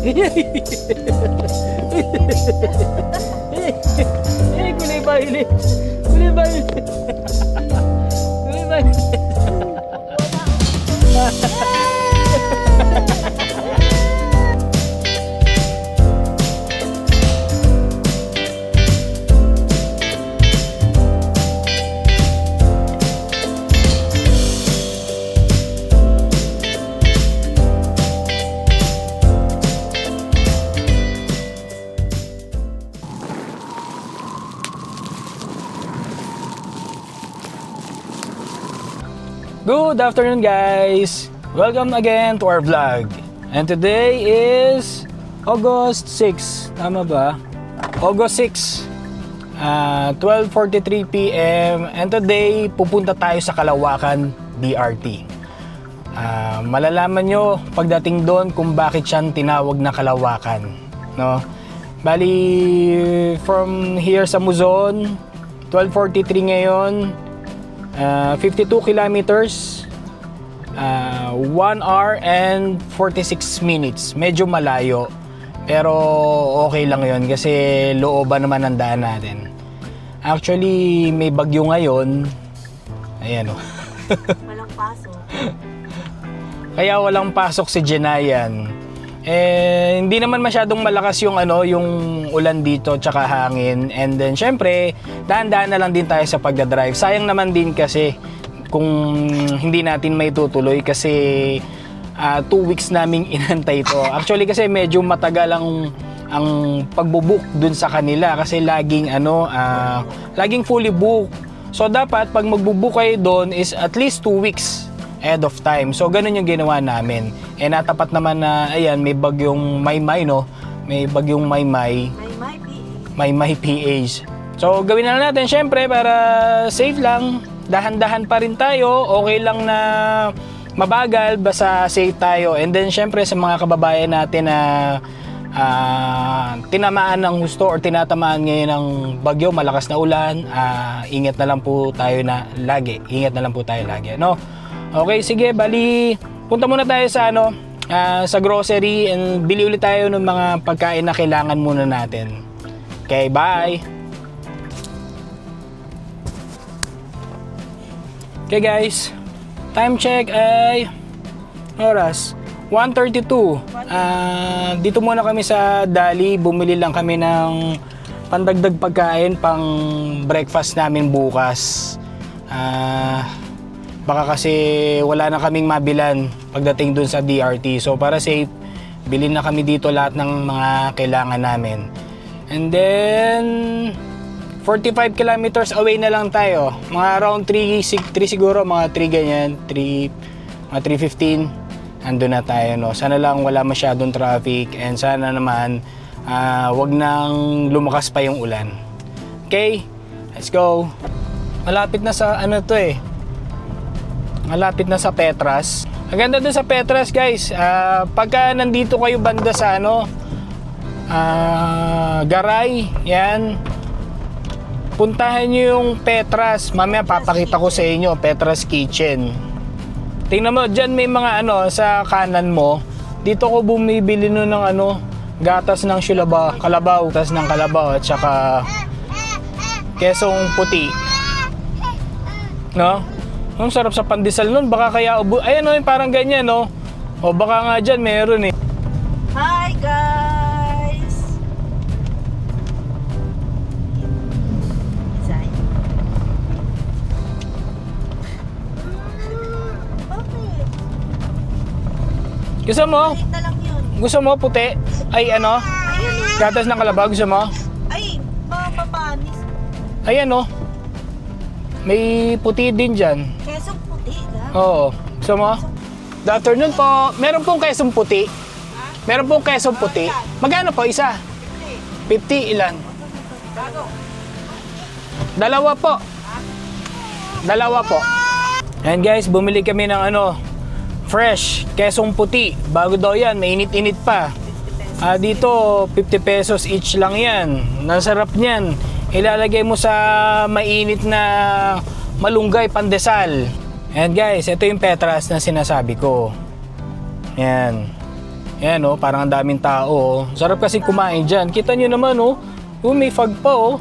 Kulay violet. Kulay violet. Kulay violet. Good afternoon guys! Welcome again to our vlog. And today is August 6. Tama ba? August 6. 12:43 PM. And today, pupunta tayo sa Kalawakan, DRT. Malalaman nyo pagdating doon kung bakit siyang tinawag na Kalawakan. No? Bali, from here sa Muzon, 12:43 ngayon. 52 kilometers, 1 hour and 46 minutes. Medyo malayo, pero okay lang yon kasi looban naman ang daan natin. Actually, may bagyo ngayon. Ayan o. Walang pasok. Kaya walang pasok si Jenayan. Hindi naman masyadong malakas yung yung ulan dito tsaka hangin, and then syempre dahan-dahan na lang din tayo sa pagdadrive. Sayang naman din kasi kung hindi natin may tutuloy kasi 2 weeks naming inantay ito. Actually kasi medyo matagal ang pagbubook dun sa kanila kasi laging laging fully booked. So dapat pag magbubook kayo doon is at least 2 weeks ahead of time. So ganun yung ginawa namin. Natapat naman na ayan, may bagyong Maymay, no? May bagyong Maymay. Maymay PH. So gawin na natin syempre para safe lang. Dahan-dahan pa rin tayo. Okay lang na mabagal basta safe tayo. And then syempre sa mga kababayan natin na tinamaan ng husto or tinatamaan ngayon ng bagyo, malakas na ulan, ingat na lang po tayo lagi. Ingat na lang po tayo lagi, no? Okay, sige, bali punta muna tayo sa sa grocery and bili ulit tayo ng mga pagkain na kailangan muna natin. Okay, bye! Okay guys, time check ay oras 1:32. Dito muna kami sa Dali, bumili lang kami ng pandagdag pagkain pang breakfast namin bukas. Baka kasi wala na kaming mabilan pagdating dun sa DRT. So para safe, bilhin na kami dito lahat ng mga kailangan namin. And then 45 kilometers away na lang tayo. Mga around 3 siguro, mga 3 ganyan, mga 3:15. Andun na tayo, no. Sana lang wala masyadong traffic and sana naman wag nang lumakas pa yung ulan. Okay? Let's go. Malapit na sa malapit na sa Petras. Ang ganda dun sa Petras, guys. Pagka nandito kayo banda sa Garay, yan. Puntahan nyo yung Petras. Mamaya papakita ko sa inyo, Petras Kitchen. Tingnan mo, dyan may mga sa kanan mo. Dito ko bumibili nun ng gatas ng kalabaw. Gatas ng kalabaw at saka kesong puti. No? Ang sarap sa pandesal nun, baka kaya ayan parang ganyan, no? O baka nga dyan meron eh. Hi guys! Design. Gusto mo? Maliit na lang yun. Gusto mo puti? Ay Ayun gatas ng kalabaw, gusto mo? Ay, mapapanis. Ayan may puti din dyan. Kesong puti lang. Oo. Gusto mo? Good afternoon po. Meron pong kesong puti. Meron pong kesong puti. Magkano po isa? 50 ilan? Dalawa po. Dalawa po. And guys, bumili kami ng fresh, kesong puti. Bago daw yan, mainit-init pa. Dito, 50 pesos each lang yan. Nasarap niyan. Ilalagay mo sa mainit na malunggay pandesal. And guys, ito yung Petras na sinasabi ko. Yan. Ayan oh, parang ang daming tao oh. Sarap kasi kumain dyan. Kita nyo naman oh. Oh, may fog pa oh.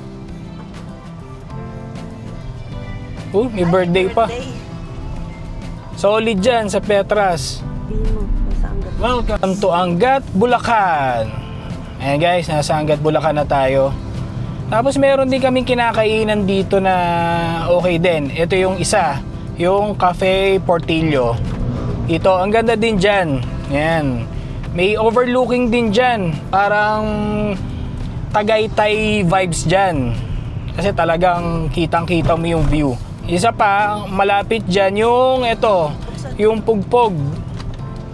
Oh, may birthday pa. Solid dyan sa Petras. Welcome to Angat, Bulacan. Ayan guys, nasa Angat, Bulacan na tayo. Tapos meron din kaming kinakainan dito na okay din. Ito yung isa, yung Cafe Portillo. Ito, ang ganda din dyan. Ayan. May overlooking din dyan. Parang Tagaytay vibes dyan. Kasi talagang kitang-kita mo yung view. Isa pa, malapit dyan yung ito, yung Pugpog.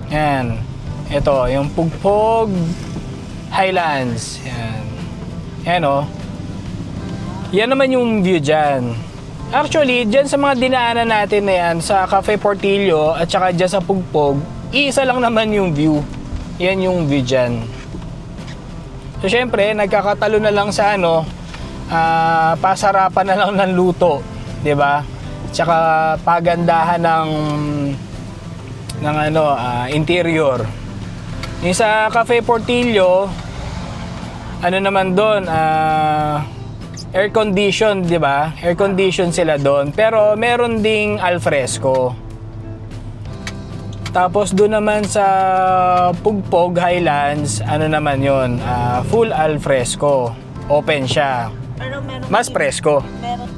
Yan. Ito, yung Pugpog Highlands. Yan. Yan o. Yan naman yung view dyan. Actually, dyan sa mga dinaanan natin na yan, sa Cafe Portillo at saka dyan sa Pugpog, iisa lang naman yung view. Yan yung view dyan. So, syempre, nagkakatalo na lang sa pasarapan na lang ng luto. 'Di ba? Tsaka pagandahan ng interior. Yung sa Cafe Portillo, ano naman doon, air condition, 'di ba? Air condition sila doon, pero meron ding alfresco. Tapos doon naman sa Pugpog Highlands, ano naman 'yon? Full alfresco. Open siya. Mas presko.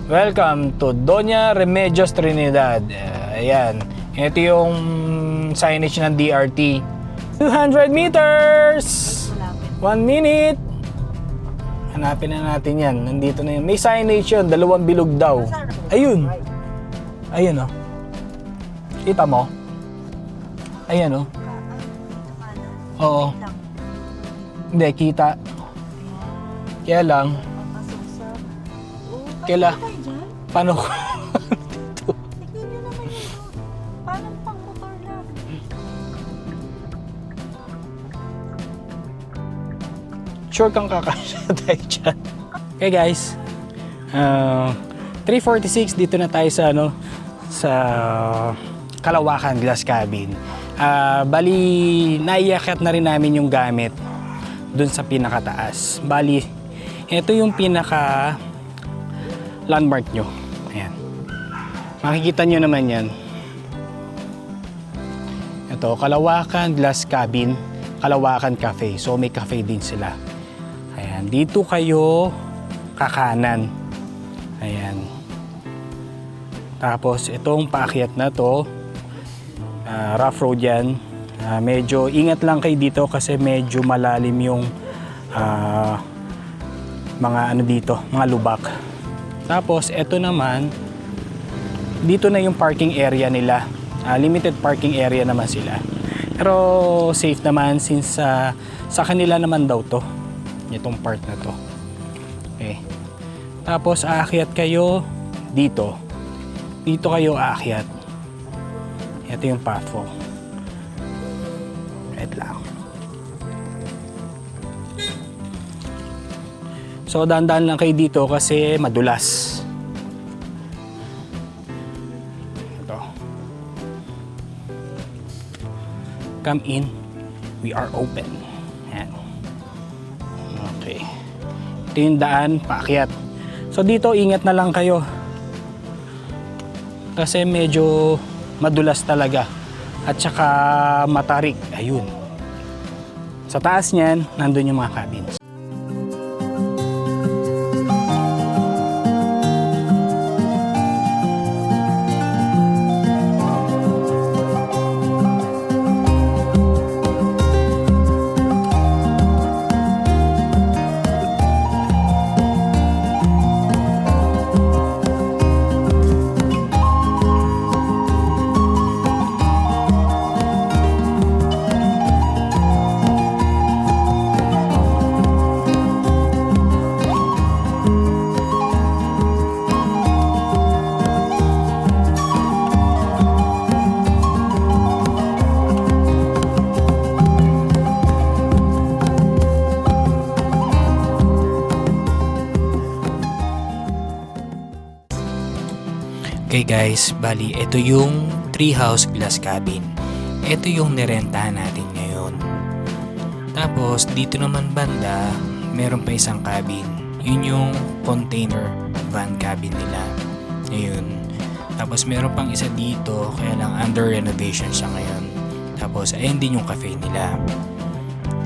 Welcome to Doña Remedios Trinidad. Ayan. Ito yung signage ng DRT. 200 meters! 1 minute! Hanapin na natin yan. Nandito na yun. May signage yun. 2 bilog daw. Ayun. Ayun oh. Kita mo? Ayan oh. Oo. Hindi, kita. Kaya lang. Kaya paano ko? Tignan nyo naman yun. Parang pang motor lang. Sure kang kakasya tayo dyan. Okay guys. 3:46 dito na tayo sa sa Kalawakan Glass Cabin. Bali, naiakyat na rin namin yung gamit dun sa pinakataas. Bali, ito yung pinaka landmark nyo. Ayan. Makikita nyo naman yan. Ito, Kalawakan Glass Cabin, Kalawakan Cafe. So, may cafe din sila. Ayan. Dito kayo kakanan. Ayan. Tapos, itong paakyat na to, rough road yan. Medyo ingat lang kayo dito kasi medyo malalim yung mga dito, mga lubak. Tapos, eto naman, dito na yung parking area nila. Limited parking area naman sila. Pero safe naman since sa kanila naman daw to. Itong part na to. Okay. Tapos, aakyat kayo dito. Dito kayo aakyat. Ito yung pathway. Wait lang. So, dahan-dahan lang kayo dito kasi madulas. Ito. Come in. We are open. Ayan. Okay. Ito yung daan, paakyat. So, dito ingat na lang kayo. Kasi medyo madulas talaga. At saka matarik. Ayun. Sa taas niyan, nandun yung mga cabins. Okay guys, bali ito yung Treehouse Glass Cabin. Ito yung nirentahan natin ngayon. Tapos dito naman banda, meron pa isang cabin. Yun yung container van cabin nila. Ayun. Tapos meron pang isa dito, kaya lang under renovation siya ngayon. Tapos ayun din yung cafe nila.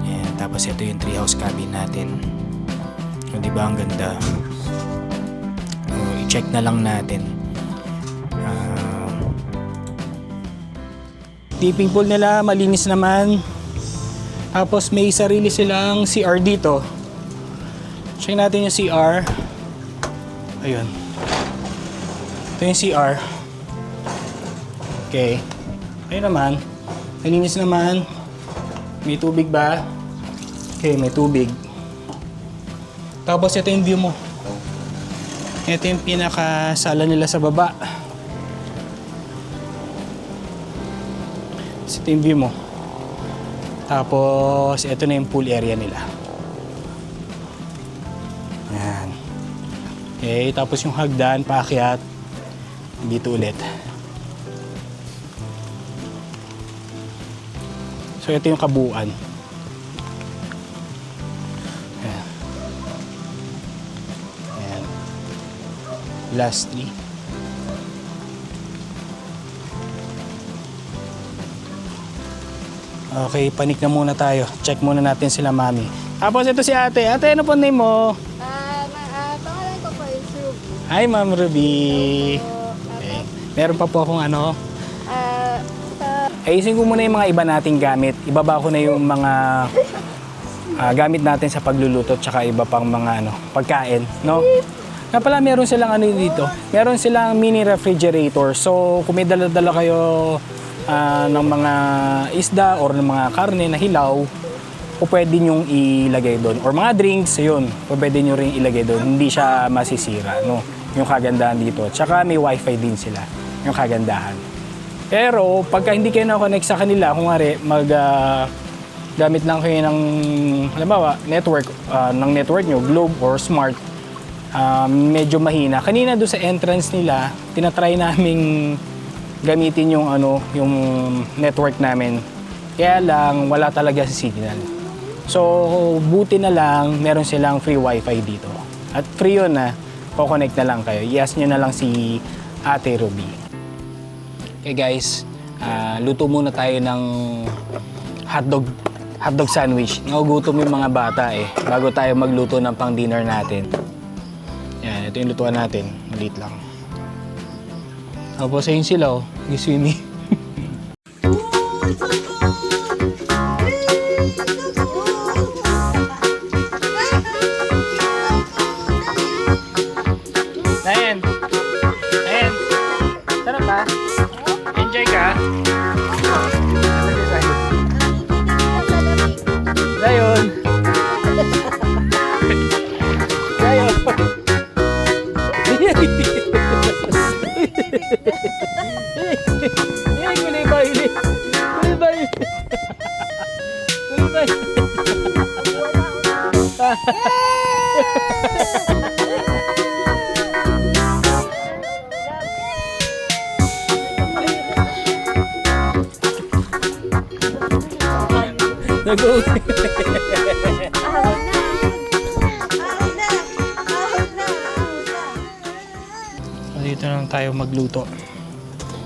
Ayan. Tapos ito yung treehouse cabin natin. O, diba ang ganda? O, i-check na lang natin. Tipping pool nila, malinis naman. Tapos may sarili silang CR dito. Check natin yung CR. Ayun. Ito yung CR. Okay. Ayun naman. Malinis naman. May tubig ba? Okay, may tubig. Tapos ito yung view mo. Ito yung pinakasala nila sa baba. Ito yung view mo. Tapos ito na yung pool area nila. Yan. Okay, tapos yung hagdan, paakyat. Dito ulit. So ito yung kabuuan. Ayan. Ayan. Lastly. Okay, panik na muna tayo. Check muna natin sila mami. Tapos ito si ate. Ate, ano po name mo? Pangalan ko po is Ruby. Hi, Ma'am Ruby. Okay. Meron pa po akong ano. Ayusin ko muna yung mga iba nating gamit. Ibaba ko na yung mga gamit natin sa pagluluto tsaka iba pang mga pagkain, no? Nga pala, meron silang ano dito. Meron silang mini refrigerator. So, kung may dala-dala kayo ng mga isda or ng mga karne na hilaw, o pwede nyong ilagay doon. Or mga drinks, yun, pwede nyo rin ilagay doon. Hindi siya masisira, no? Yung kagandahan dito. Tsaka may wifi din sila, yung kagandahan. Pero, pagka hindi kayo na-connect sa kanila, kung gamit lang kayo ng, halimbawa, network, ng network nyo, Globe or Smart, medyo mahina. Kanina doon sa entrance nila, tinatry naming gamitin yung yung network namin. Kaya lang wala talaga sa signal. So buti na lang meron silang free wifi dito. At free yun po-connect na lang kayo. I-ask nyo na lang si Ate Ruby. Okay guys, luto muna tayo ng hotdog sandwich. Nagugutom yung mga bata bago tayo magluto ng pang dinner natin. Yan, ito yung lutuan natin. Maliit lang. Tapos ayun sila, giswimi. Ayan. Ayan. Sarap ba? Enjoy ka? Dayon. Dayon. Kulay ba yun? Kulay ba yun? Kulay ba yun? Nag-uwi. Dito na lang tayo magluto.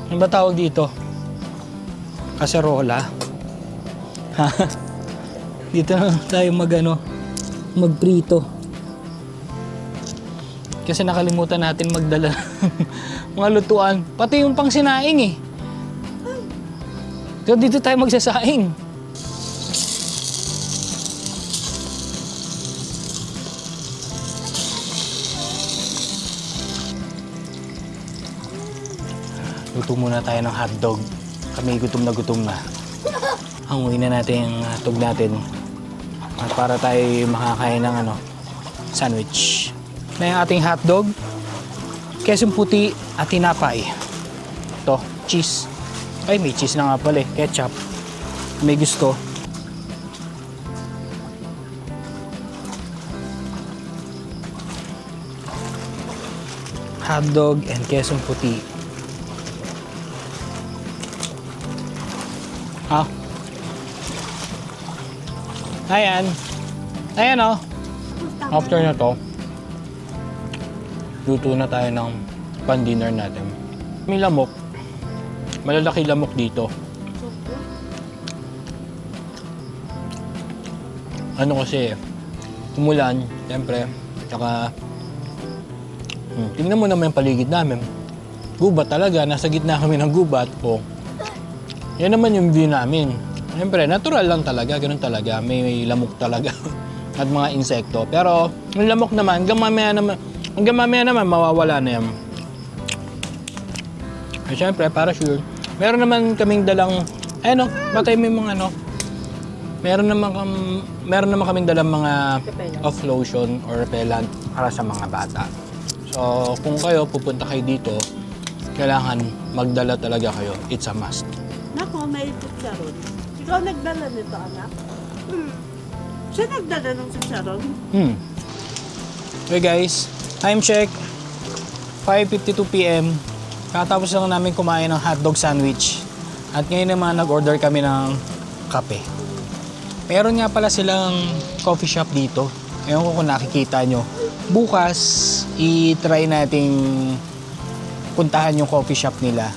Ano ba tawag dito? Kaserola? Dito na lang tayo magprito. Kasi nakalimutan natin magdala mga lutuan. Pati yung pang sinaing So dito tayo magsasaing. Luto muna tayo ng hotdog. Kami gutom na. Hanguin na natin yung hotdog natin. At para tayo makakain ng sandwich. Na yung ating hotdog, kesong puti at tinapay. Ito, cheese. Ay, may cheese na nga pala ketchup. May gusto. Hotdog and kesong puti. Ayan. Ayan o. After na to, luto na tayo ng pan-dinner natin. May lamok. Malalaki lamok dito. Ano kasi, umulan, siyempre, tsaka tingnan mo naman yung paligid namin. Gubat talaga, nasa gitna kami ng gubat. O, yan naman yung view namin. Siyempre, natural lang talaga, ganun talaga. May lamok talaga at mga insekto. Pero, yung lamok naman, hanggang mamaya naman, mawawala na yan. At siyempre, para sure, meron naman kaming dalang, ayun o, batay mo yung mga ano, meron naman kaming dalang mga off lotion or repellent para sa mga bata. So, kung kayo pupunta kayo dito, kailangan magdala talaga kayo. It's a must. Nako, may chicharon. Ikaw nagdala nito, anak? Siya nagdala ng chicharon? Okay guys, time check. 5:52 PM. Katapos lang namin kumain ng hotdog sandwich. At ngayon naman nag-order kami ng kape. Meron nga pala silang coffee shop dito. Ewan ko kung nakikita nyo. Bukas, i-try nating puntahan yung coffee shop nila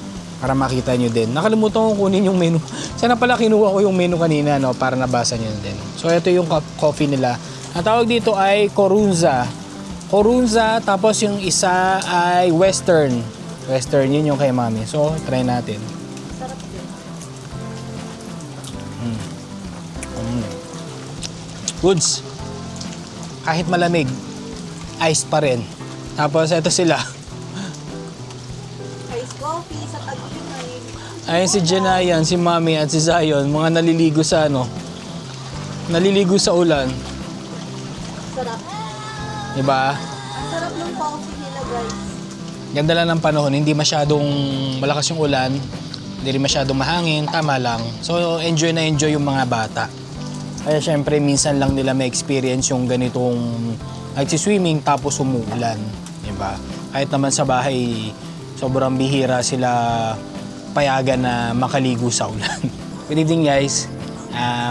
para makita nyo din. Nakalimutan ko kunin yung menu. Sana pala kinuha ko yung menu kanina, no, para nabasa nyo din. So, ito yung coffee nila. Ang tawag dito ay Corunza. Corunza, tapos yung isa ay Western. Western, yun yung kay mami. So, try natin. Sarap din. Goods. Kahit malamig, ice pa rin. Tapos, ito sila. Ice coffee sa tag-inay. Ayun si Jenayan, si Mami at si Zion, mga naliligo sa naliligo sa ulan. Sarap. Diba? Sarap ng coffee nila, guys. Ganda lang ng panahon, hindi masyadong malakas yung ulan, hindi rin masyadong mahangin, tama lang. So, enjoy na enjoy yung mga bata. Kaya syempre, minsan lang nila may experience yung ganitong nagsiswimming tapos umuulan. Diba? Kahit naman sa bahay, sobrang bihira sila payagan na makaligo sa ulan. Good evening guys.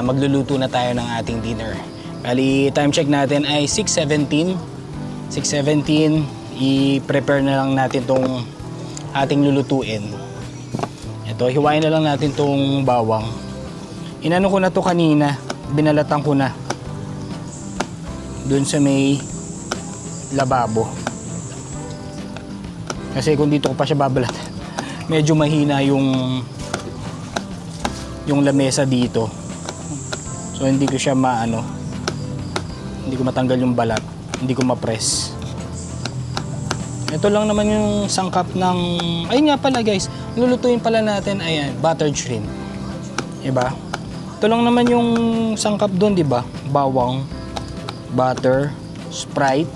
Magluluto na tayo ng ating dinner. Bali, time check natin ay 6:17. 6:17, i-prepare na lang natin tong ating lulutuin. Ito, hiwain na lang natin tong bawang. Inano ko na to kanina, binalatan ko na dun sa may lababo. Kasi kung dito ko pa siya babalatan, medyo mahina yung lamesa dito. So hindi ko siya hindi ko matanggal yung balat, hindi ko ma-press. Ito lang naman yung sangkap ng, ayun nga pala guys, lulutuin pala natin, ayan, buttered shrimp. Diba? Ito lang naman yung sangkap doon, diba? Bawang, butter, Sprite,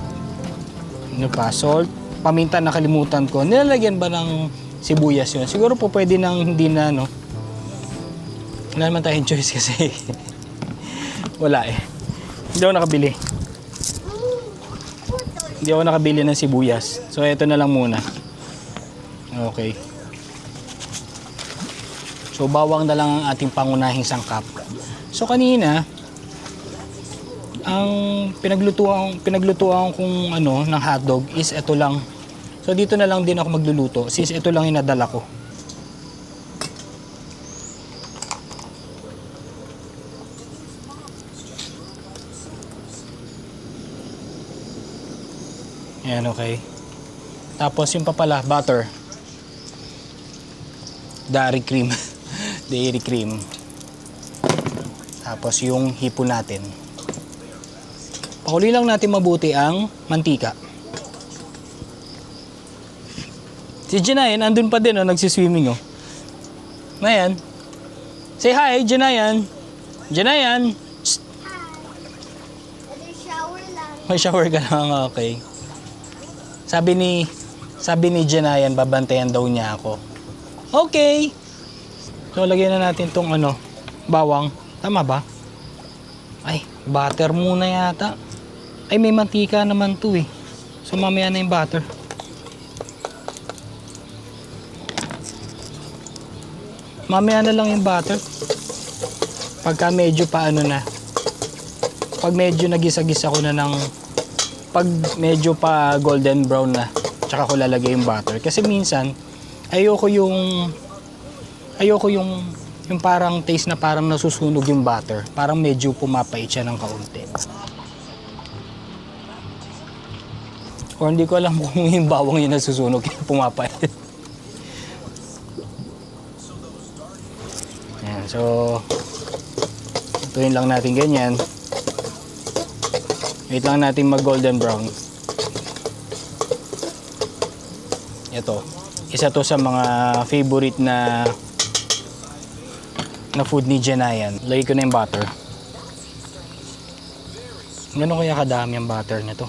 ano pa, salt, paminta, nakalimutan ko. Nilalagyan ba ng sibuyas yun? Siguro po pwede nang hindi na, no? Wala naman tayong choice kasi. Wala eh. Hindi ako nakabili. Hindi ako nakabili ng sibuyas. So, ito na lang muna. Okay. So, bawang na lang ang ating pangunahing sangkap. So, kanina, ang pinaglutuan kong ng hotdog is ito lang. So, dito na lang din ako magluluto since ito lang yung nadala ko. Ayan, okay. Tapos yung pa pala, butter. Dairy cream. Dairy cream. Tapos yung hipon natin. Pakuli lang natin mabuti ang mantika. Si Jenayan, andun pa din, nagsiswimming, Ayan. Say hi, Jenayan. Jenayan. Shower lang. May shower ka lang, okay. Sabi ni Jenayan, babantayan daw niya ako. Okay. So, lagyan na natin tong bawang. Tama ba? Ay, butter muna yata. Ay, may mantika naman to eh. So, mamaya na yung butter. Mamaya na lang yung butter. Pagka medyo paano na. pag medyo nagisa-gisa ko na ng pag medyo pa golden brown na, tsaka ko lalagay yung butter. Kasi minsan, ayoko yung parang taste na parang nasusunog yung butter. Parang medyo pumapait siya ng kaunti. Or hindi ko alam kung yung bawang yung nasusunog yung pumapait. Ayan, so ituin lang natin ganyan. Wait lang natin mag golden brown. Ito, isa to sa mga favorite na food ni Jenayan. Lagay ko na yung butter. Gano'n kaya kadami ang butter nito?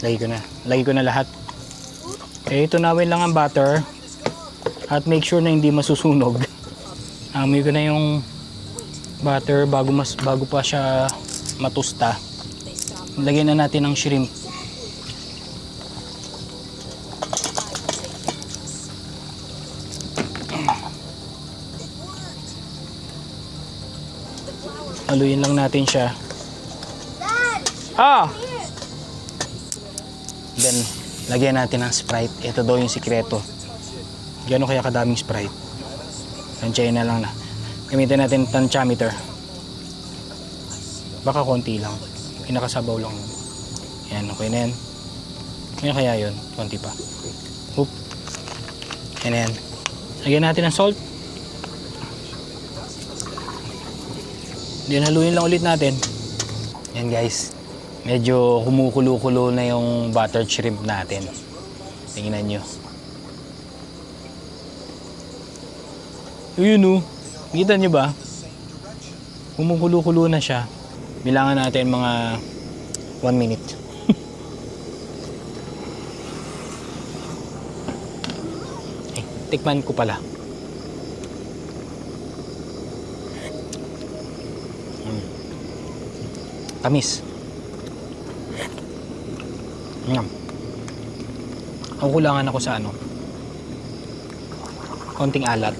Lagay ko na lahat. Okay, tunawin lang ang butter at make sure na hindi masusunog. Amoy ko na yung butter bago pa siya matusta. Lagyan na natin ng shrimp. Haluin lang natin siya. Then, lagyan natin ng Sprite. Ito daw yung sikreto. Gano'n kaya kadaming Sprite? Tansyahin na lang na. Gamitin natin tantiameter. Baka konti lang. Pinakasabaw lang. Yan, okay na yan. Ano kaya yun? Konti pa. Oop. Yan na yan. Lagyan natin ng salt. Then haluin lang ulit natin. Yan guys. Medyo kumukulo-kulo na yung buttered shrimp natin. Tingnan nyo. Yun o. Kita nyo ba? Kumukulo-kulo na siya. Bilangan natin mga 1 minute. Tikman ko pala. Tamis. Ang kulangan ako sa ano, konting alat.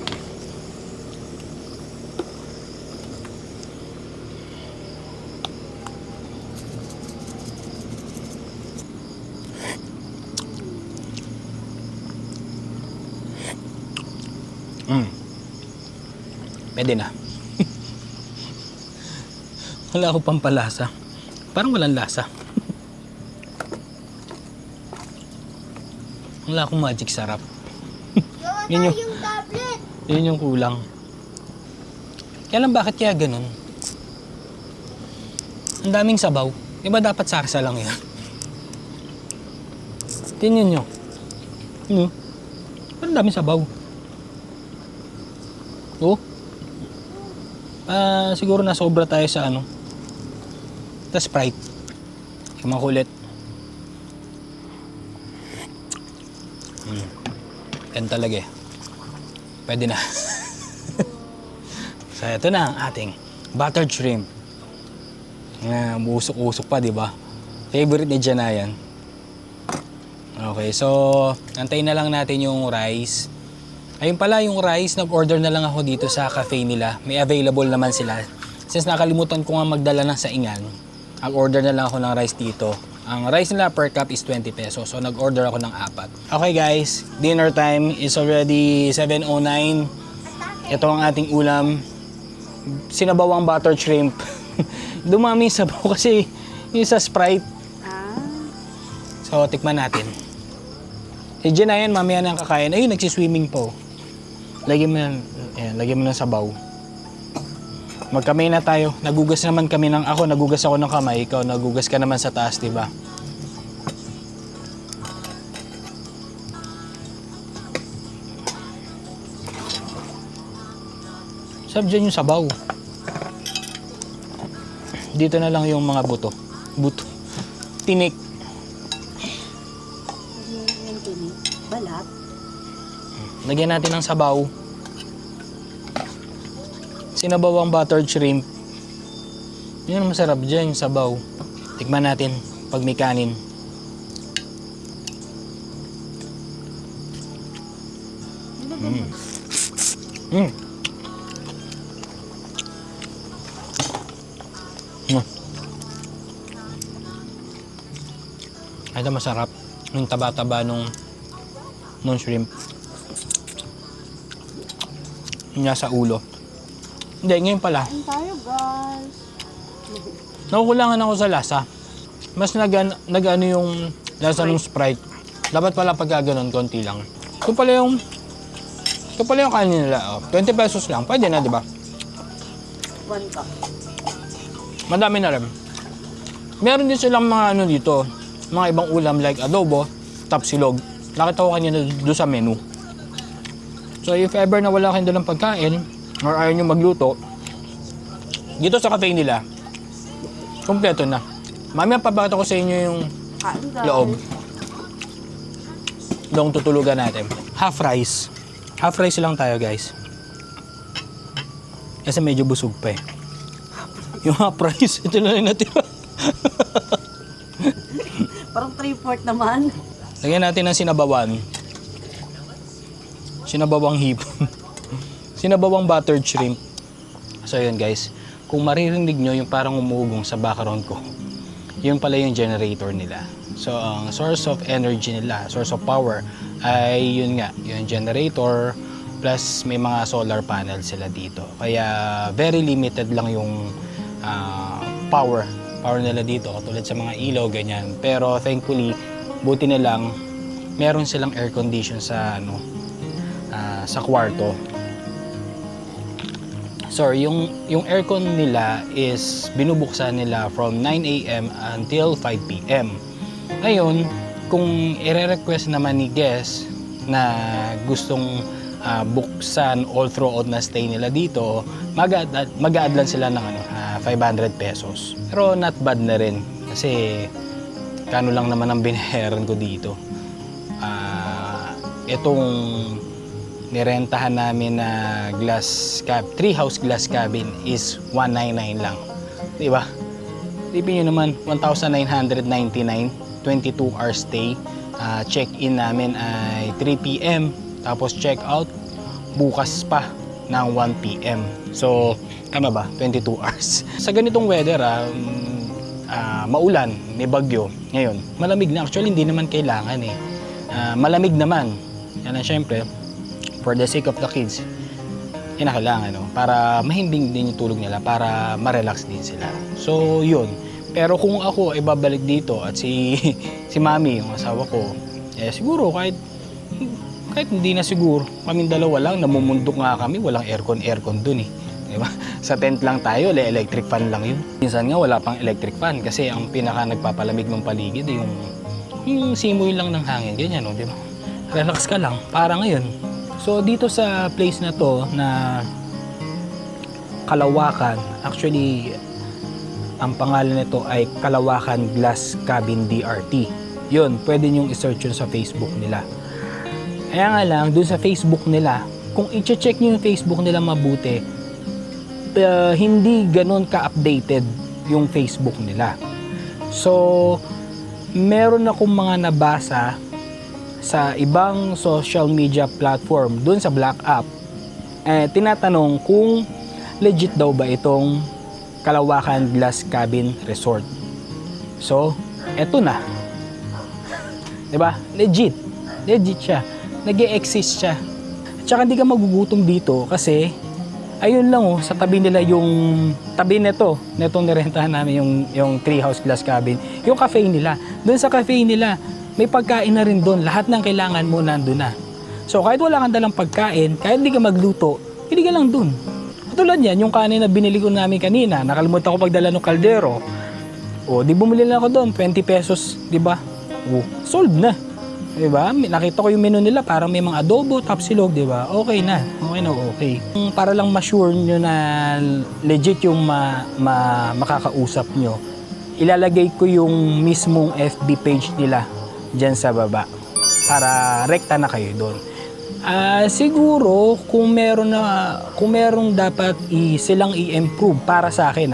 Pwede na. Wala ako pampalasa. Parang walang lasa. Wala akong magic sarap. Yun yung kulang. Kaya lang bakit kaya ganun? Ang daming sabaw. Di ba dapat sarsa lang yun? Tingnan nyo. Ang daming sabaw. Oh. Siguro nasobra tayo sa ano. Sa Sprite. Yung makulit. Yan talaga eh. Pwede na. So ito na ang ating buttered shrimp. Usok-usok pa, di ba? Favorite ni Jenayan. Okay, so antayin na lang natin yung rice. Ayun pala, yung rice, nag-order na lang ako dito sa cafe nila. May available naman sila. Since nakalimutan ko nga magdala ng saingan, nag-order na lang ako ng rice dito. Ang rice nila per cup is 20 pesos. So nag-order ako ng 4. Okay guys, dinner time is already 7:09. Ito ang ating ulam. Sinabawang buttered shrimp. Dumami yung sabaw kasi yung sa Sprite. So tikman natin. Si Jenayan mamaya nang kakain. Ayun, nagsiswimming po. Lagyan mo ng sabaw. Magkamay na tayo. Nagugas naman kami ng nagugas ako ng kamay, ikaw nagugas ka naman sa taas, 'di ba? Sarap dyan yung sabaw. Dito na lang yung mga buto. Tinik. Yung tinik. Balat. Lagyan natin ng sabaw. Sinabawang buttered shrimp. Yun ang masarap dyan, yung sabaw. Tikman natin pag may kanin. Ito masarap. Yung taba-taba nung shrimp. Yung nasa ulo. Hindi, ngayon pala. Kain tayo, guys. Nakukulangan ako sa lasa. Mas nag-ano yung lasa ng Sprite. Dapat pala pagka ganun, konti lang. Ito pala yung kanin nila. Oh, 20 pesos lang. Pwede na, di ba? 1 cup. Madami na rin. Meron din silang mga ano dito, mga ibang ulam like adobo, tapsilog. Nakita ko kanina doon sa menu. So if ever na wala kayong dalang pagkain or ayaw nyo magluto, dito sa cafe nila, kompleto na. Mamaya papakita ko sa inyo yung Kain, guys. loob. Doon tutulugan natin. Half rice. Half rice lang tayo, guys. Kasi medyo busog pa eh. Yung half rice, ito na rin natira. Parang 3/4 naman. Lagyan natin ng sinabawan. Sinabawang hipon. Sinabawang buttered shrimp. So yun guys, kung maririnig nyo yung parang umugong sa background ko, yun pala yung generator nila. So ang source of energy nila, source of power, ay yun nga, yung generator, plus may mga solar panels sila dito. Kaya very limited lang yung power nila dito, katulad sa mga ilaw, ganyan. Pero thankfully, buti na lang, meron silang air condition sa sa kwarto. So, yung aircon nila is binubuksan nila from 9 AM until 5 PM. Ngayon, kung i-request naman ni guest na gustong buksan all throughout na stay nila dito, mag-a-add lang sila ng 500 pesos. Pero not bad na rin kasi kano lang naman ang binayaran ko dito. Itong nirentahan namin na treehouse glass cabin is 199 lang. Di ba? Tipin nyo naman, 1,999, 22 hours stay. Check-in namin ay 3 PM. Tapos check-out bukas pa ng 1 PM. So, tama ba? 22 hours. Sa ganitong weather, maulan, may bagyo. Ngayon, malamig na. Actually, hindi naman kailangan eh. Malamig naman. Yan ang syempre, for the sake of the kids, kinakailangan, no? Para mahimbing din yung tulog nila, para ma-relax din sila. So, yun. Pero kung ako ay babalik dito at si Mami, yung asawa ko, siguro kahit hindi na siguro, kaming dalawa lang, namumundok nga kami, walang aircon dun eh. Diba? Sa tent lang tayo, electric fan lang yun. Minsan nga wala pang electric fan kasi ang pinaka nagpapalamig ng paligid yung simoy lang ng hangin, ganyan, no? Diba? Relax ka lang, para ngayon. So dito sa place na to na Kalawakan, actually ang pangalan nito ay Kalawakan Glass Cabin DRT. Yun, pwede nyong i-search yun sa Facebook nila. Kaya nga lang, dun sa Facebook nila, kung i-check nyo yung Facebook nila mabuti, hindi ganun ka-updated yung Facebook nila. So, meron akong mga nabasa sa ibang social media platform dun sa Black App, tinatanong kung legit daw ba itong Kalawakan Glass Cabin Resort. So, eto na. Diba? Legit siya. Nag-e-exist siya. At saka hindi ka magugutom dito kasi ayun lang sa tabi nila yung tabi netong nirentahan namin yung treehouse glass cabin, yung cafe nila. Doon sa cafe nila, may pagkain na rin doon. Lahat ng kailangan mo nandun na. So kahit wala kang dalang pagkain, kahit hindi ka magluto, hindi ka lang doon. Katulad yan, yung kanin na binili ko namin kanina, nakalimutan ko pagdala ng kaldero. O, di bumili na ako doon, 20 pesos, di ba? O, solved na. Di ba? Nakita ko yung menu nila, parang may mga adobo, tapsilog, di ba? Okay na. Okay. Para lang ma-sure nyo na legit yung makakausap nyo, ilalagay ko yung mismong FB page nila dyan sa baba para rekta na kayo doon. Siguro kung merong dapat silang i-improve para sa akin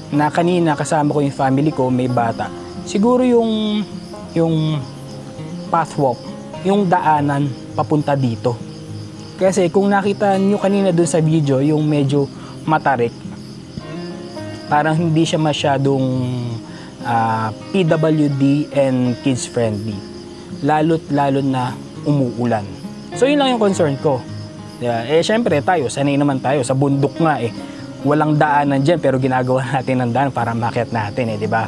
na kanina kasama ko yung family ko, may bata. Siguro yung pathwalk, yung daanan papunta dito. Kasi kung nakita nyo kanina dun sa video, yung medyo matarik, parang hindi siya masyadong PWD and kids friendly. Lalo na umuulan. So yun lang yung concern ko. Diba? Syempre tayo, sanay naman tayo sa bundok nga walang daanan dyan pero ginagawa natin ng daan para makiat natin di ba?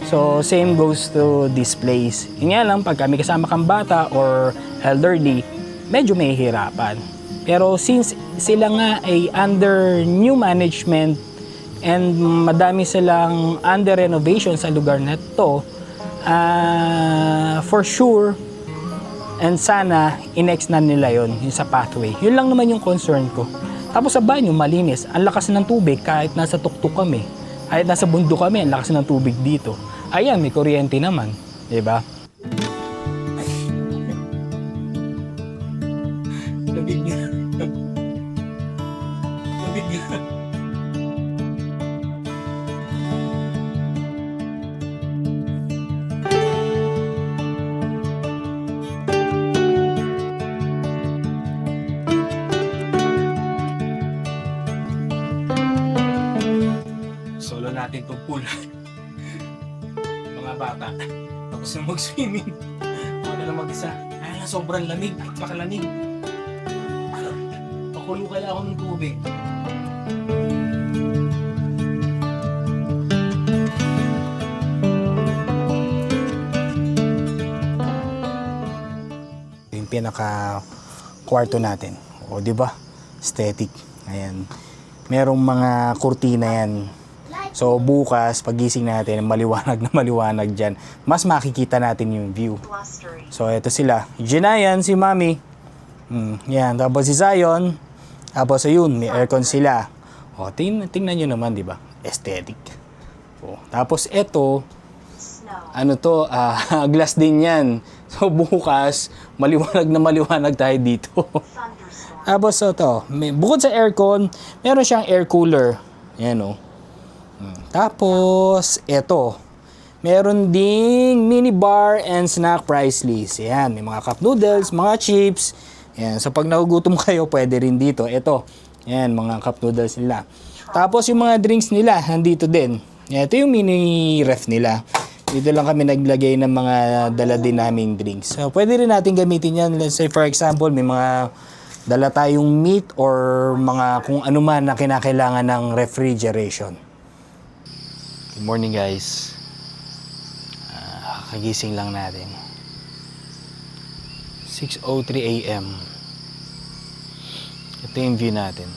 So same goes to this place. Yun nga lang, pag kami kasama kang bata or elderly, medyo may hirapan. Pero since sila nga ay under new management and madami silang under renovation sa lugar na to, for sure and sana inex na nila yon yung sa pathway. Yun lang naman yung concern ko. Tapos sa banyo, malinis. Ang lakas ng tubig kahit nasa tuktok kami. Kahit nasa bundok kami, ang lakas ng tubig dito. Ayan, may kuryente naman. Diba? Labig niya. Labig niya. Solo natin itong pool. Mga bata. Tapos na mag-swimming. Ako na lang mag-isa. Ay, sobrang lamig. Pakalamig. Pakulo kaya ako ng tubig. Yung pinaka kwarto natin. O, di ba? Aesthetic. Ayan. Merong mga kurtina yan. So bukas, pagising natin, maliwanag na maliwanag dyan. Mas makikita natin yung view. So ito sila. Jinayan, si Mami. Yan. Tapos si Zion. Tapos ayun, may aircon sila. O, tingnan nyo naman, di ba? Aesthetic. O, tapos ito, ano to, glass din yan. So bukas, maliwanag na maliwanag tayo dito. Tapos ito, bukod sa aircon, meron siyang air cooler. Yan o. Tapos, eto. Meron ding mini bar and snack price list. Yan, may mga cup noodles, mga chips. Yan, so pag nagugutom kayo, pwede rin dito. Eto, yan, mga cup noodles nila. Tapos yung mga drinks nila, nandito din. Ito yung mini ref nila. Dito lang kami naglagay ng mga dala din naming drinks. So, pwede rin natin gamitin yan. Let's say, for example, may mga dala tayong meat or mga kung ano man na kinakailangan ng refrigeration. Good morning guys. Kagising lang natin. 6:03 AM. Ito yung view natin.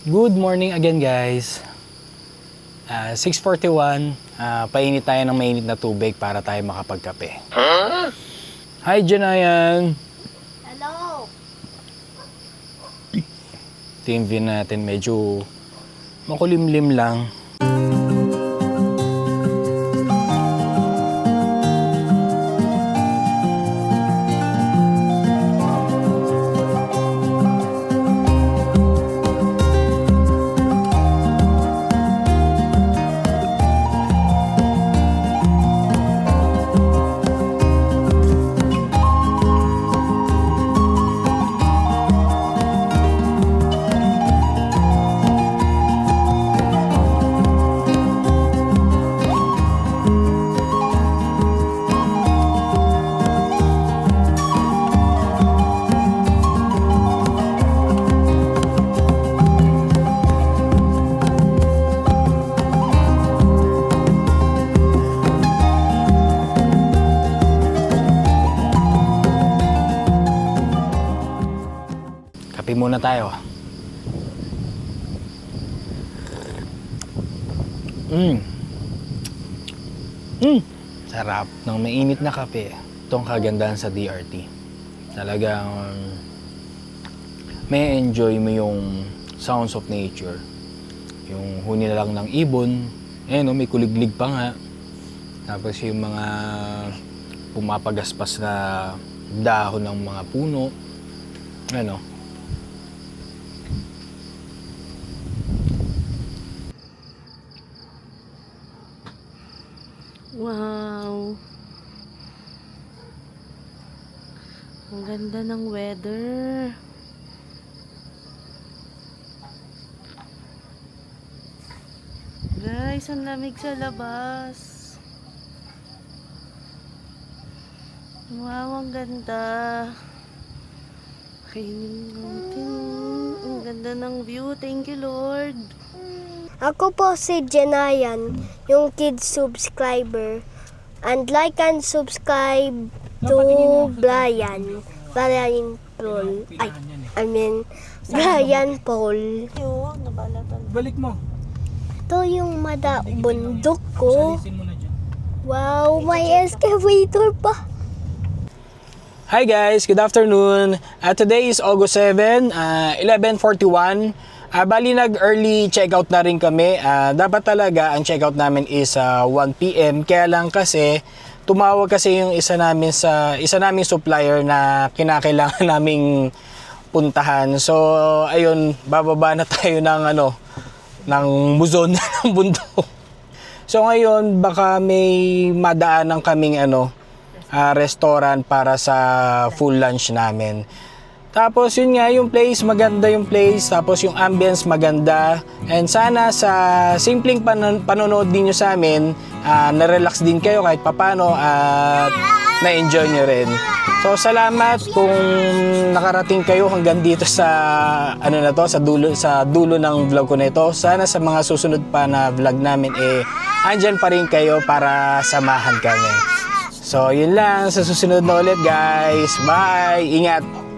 Good morning again guys. 6:41, painit tayo ng mainit na tubig para tayo makapagkape. Huh? Hi Janayan! Hello! Ito yung view natin, medyo makulimlim lang. Kape muna tayo. Sarap ng mainit na kape. Itong kagandahan sa DRT. Talagang may enjoy mo yung sounds of nature. Yung huni na lang ng ibon. May kuliglig pa nga. Tapos yung mga pumapagaspas na dahon ng mga puno. Ano? Wow. Ang ganda ng weather. Guys, ang lamig sa labas. Wow, ang ganda. Kainin natin. Ang ganda ng view. Thank you, Lord. Ako po si Jenayan, yung kids subscriber. And like and subscribe to Brian. Brian Paul. Brian Paul. Yo, nabalatan. Balik mo. Ito yung bundok ko. Salisin mo na dyan. Wow, may excavator pa. Hi guys, good afternoon. Today is August 7, 11:41. Bali nag-early checkout na rin kami. Dapat talaga ang checkout namin is 1 PM. Kaya lang kasi tumawag kasi yung isa naming supplier na kinakailangan naming puntahan. So ayun, bababa na tayo ng muzon ng bundok. So ngayon baka may madaanan kaming restaurant para sa full lunch namin. Tapos yun nga, yung place, maganda yung place. Tapos yung ambience maganda. And sana sa simpleng panonood din nyo sa amin, na-relax din kayo kahit papano at na-enjoy nyo rin. So salamat kung nakarating kayo hanggang dito sa sa dulo ng vlog ko na ito. Sana sa mga susunod pa na vlog namin andyan pa rin kayo para samahan kami. So yun lang, sa susunod na ulit guys. Bye! Ingat!